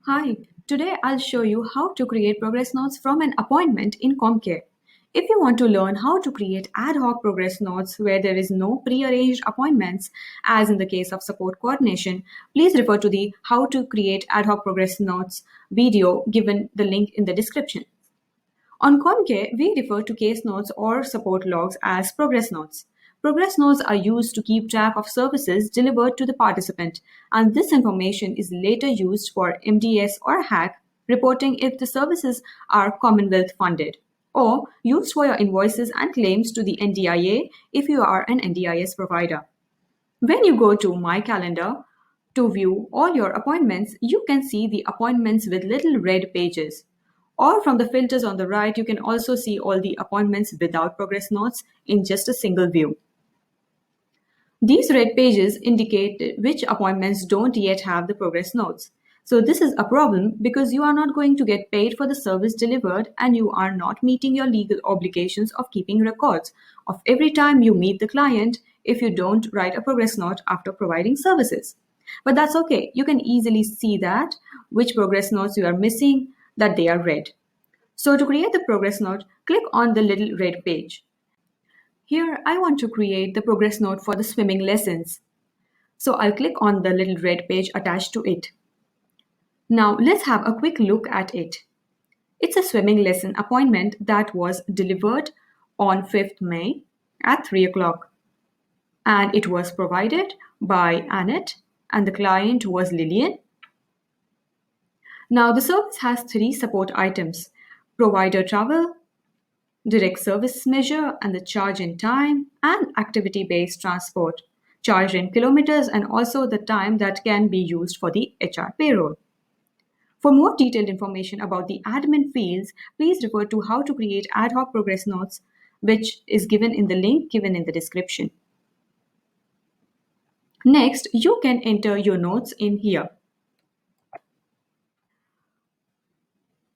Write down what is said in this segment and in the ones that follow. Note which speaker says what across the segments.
Speaker 1: Hi, today I'll show you how to create progress notes from an appointment in Comm.care. If you want to learn how to create ad hoc progress notes where there is no pre-arranged appointments, as in the case of support coordination, please refer to the How to Create Ad Hoc Progress Notes video given the link in the description. On Comm.care, we refer to case notes or support logs as progress notes. Progress notes are used to keep track of services delivered to the participant, and this information is later used for NDIS or HAC reporting if the services are Commonwealth funded, or used for your invoices and claims to the NDIA if you are an NDIS provider. When you go to My Calendar to view all your appointments, you can see the appointments with little red pages. Or from the filters on the right, you can also see all the appointments without progress notes in just a single view. These red pages indicate which appointments don't yet have the progress notes. So this is a problem because you are not going to get paid for the service delivered and you are not meeting your legal obligations of keeping records of every time you meet the client if you don't write a progress note after providing services. But that's okay. You can easily see that which progress notes you are missing, that they are red. So to create the progress note, click on the little red page. Here, I want to create the progress note for the swimming lessons. So I'll click on the little red page attached to it. Now let's have a quick look at it. It's a swimming lesson appointment that was delivered on 5th May at 3 o'clock. And it was provided by Annette and the client was Lillian. Now the service has three support items: provider travel, direct service measure and the charge in time, and activity-based transport, charged in kilometers and also the time that can be used for the HR payroll. For more detailed information about the admin fields, please refer to How to Create Ad Hoc Progress Notes, which is given in the link given in the description. Next, you can enter your notes in here.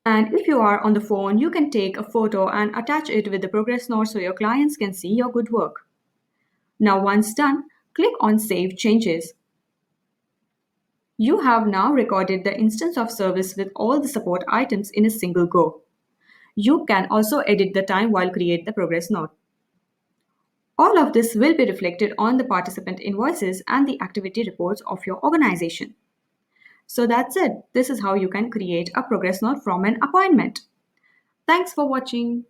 Speaker 1: And if you are on the phone, you can take a photo and attach it with the progress note so your clients can see your good work. Now once done, click on Save Changes. You have now recorded the instance of service with all the support items in a single go. You can also edit the time while create the progress note. All of this will be reflected on the participant invoices and the activity reports of your organization. So that's it. This is how you can create a progress note from an appointment. Thanks for watching.